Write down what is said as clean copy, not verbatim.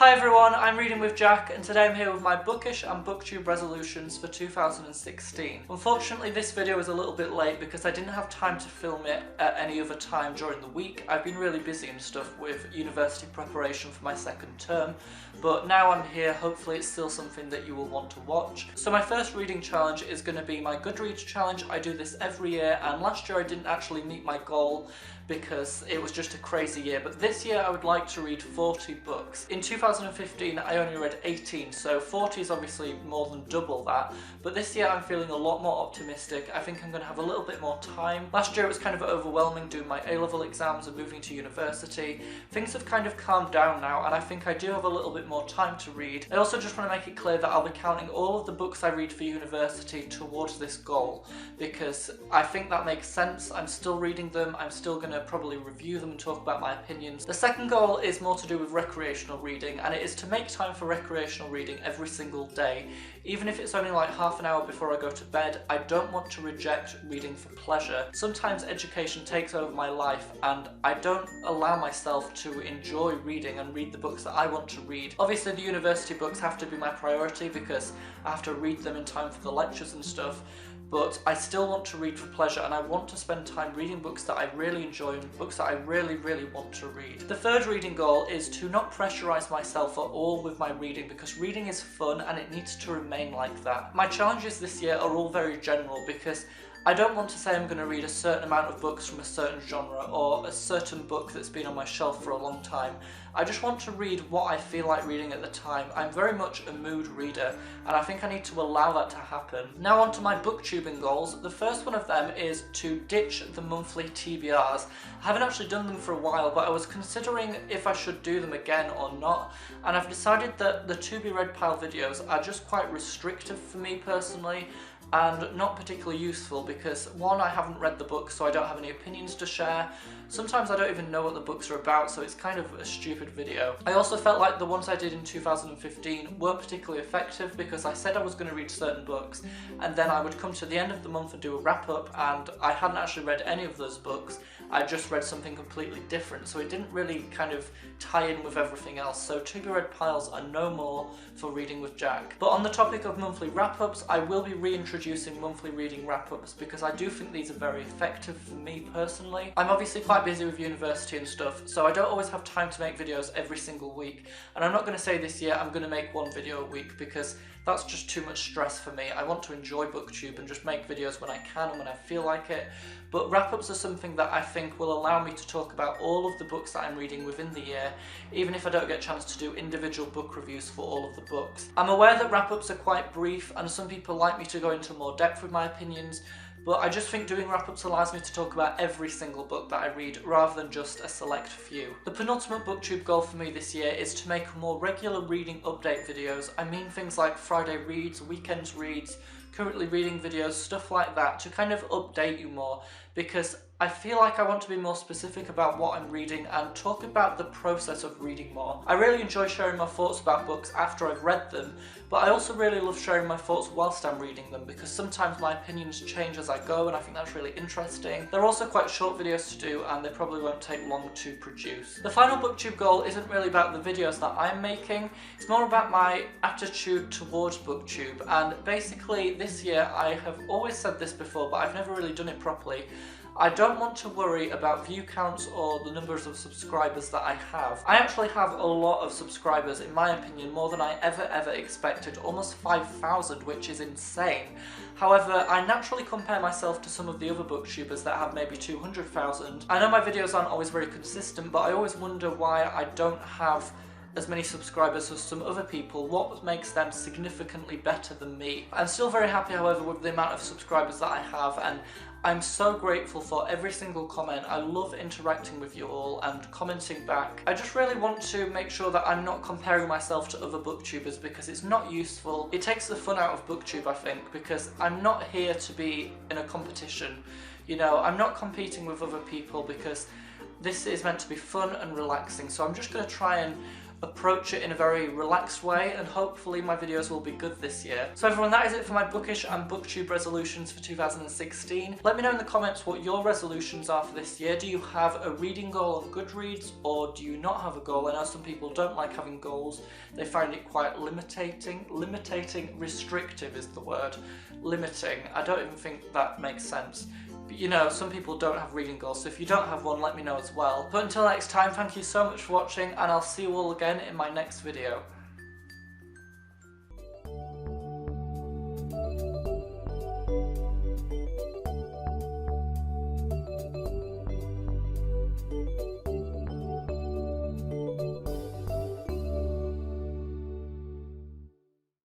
Hi everyone, I'm Reading with Jack, and today I'm here with my Bookish and BookTube resolutions for 2016. Unfortunately, this video is a little bit late because I didn't have time to film it at any other time during the week. I've been really busy and stuff with university preparation for my second term, but now I'm here, hopefully it's still something that you will want to watch. So my first reading challenge is going to be my Goodreads challenge. I do this every year, and last year I didn't actually meet my goal because it was just a crazy year, but this year I would like to read 40 books. In 2015 I only read 18, so 40 is obviously more than double that, but this year I'm feeling a lot more optimistic. I think I'm going to have a little bit more time. Last year it was kind of overwhelming doing my A-level exams and moving to university. Things have kind of calmed down now, and I think I do have a little bit more time to read. I also just want to make it clear that I'll be counting all of the books I read for university towards this goal, because I think that makes sense. I'm still reading them, I'm still going to probably review them and talk about my opinions. The second goal is more to do with recreational reading, and it is to make time for recreational reading every single day. Even if it's only like half an hour before I go to bed, I don't want to reject reading for pleasure. Sometimes education takes over my life and I don't allow myself to enjoy reading and read the books that I want to read. Obviously the university books have to be my priority because I have to read them in time for the lectures and stuff, but I still want to read for pleasure, and I want to spend time reading books that I really enjoy and books that I really want to read. The third reading goal is to not pressurize myself at all with my reading, because reading is fun and it needs to remain like that. My challenges this year are all very general because I don't want to say I'm going to read a certain amount of books from a certain genre or a certain book that's been on my shelf for a long time. I just want to read what I feel like reading at the time. I'm very much a mood reader, and I think I need to allow that to happen. Now on to my booktubing goals. The first one of them is to ditch the monthly TBRs. I haven't actually done them for a while, but I was considering if I should do them again or not, and I've decided that the to be read pile videos are just quite restrictive for me personally, and not particularly useful because, one, I haven't read the book so I don't have any opinions to share. Sometimes I don't even know what the books are about, so it's kind of a stupid video. I also felt like the ones I did in 2015 weren't particularly effective because I said I was going to read certain books and then I would come to the end of the month and do a wrap up, and I hadn't actually read any of those books. I just read something completely different, so it didn't really kind of tie in with everything else. So to be read piles are no more for Reading with Jack. But on the topic of monthly wrap-ups, I will be reintroducing monthly reading wrap-ups because I do think these are very effective for me personally. I'm obviously quite busy with university and stuff, so I don't always have time to make videos every single week. And I'm not going to say this year I'm going to make one video a week because that's just too much stress for me. I want to enjoy BookTube and just make videos when I can and when I feel like it. But wrap-ups are something that I think will allow me to talk about all of the books that I'm reading within the year, even if I don't get a chance to do individual book reviews for all of the books. I'm aware that wrap-ups are quite brief and some people like me to go into more depth with my opinions, but I just think doing wrap-ups allows me to talk about every single book that I read rather than just a select few. The penultimate BookTube goal for me this year is to make more regular reading update videos. I mean things like Friday reads, weekends reads, currently reading videos, stuff like that, to kind of update you more, because I feel like I want to be more specific about what I'm reading and talk about the process of reading more. I really enjoy sharing my thoughts about books after I've read them, but I also really love sharing my thoughts whilst I'm reading them because sometimes my opinions change as I go, and I think that's really interesting. They're also quite short videos to do and they probably won't take long to produce. The final BookTube goal isn't really about the videos that I'm making, it's more about my attitude towards BookTube, and basically this year I have always said this before but I've never really done it properly. I don't want to worry about view counts or the numbers of subscribers that I have. I actually have a lot of subscribers, in my opinion, more than I ever expected, almost 5,000, which is insane. However, I naturally compare myself to some of the other booktubers that have maybe 200,000. I know my videos aren't always very consistent, but I always wonder why I don't have as many subscribers as some other people. What makes them significantly better than me? I'm still very happy, however, with the amount of subscribers that I have, and I'm so grateful for every single comment. I love interacting with you all and commenting back. I just really want to make sure that I'm not comparing myself to other booktubers because it's not useful. It takes the fun out of BookTube, I think, because I'm not here to be in a competition. You know, I'm not competing with other people because this is meant to be fun and relaxing, so I'm just going to try and approach it in a very relaxed way, and hopefully my videos will be good this year. So everyone, that is it for my Bookish and BookTube resolutions for 2016. Let me know in the comments what your resolutions are for this year. Do you have a reading goal on Goodreads, or do you not have a goal? I know some people don't like having goals. They find it quite restrictive is the word. Limiting. I don't even think that makes sense. But you know, some people don't have reading goals, so if you don't have one, let me know as well. But until next time, thank you so much for watching, and I'll see you all again in my next video.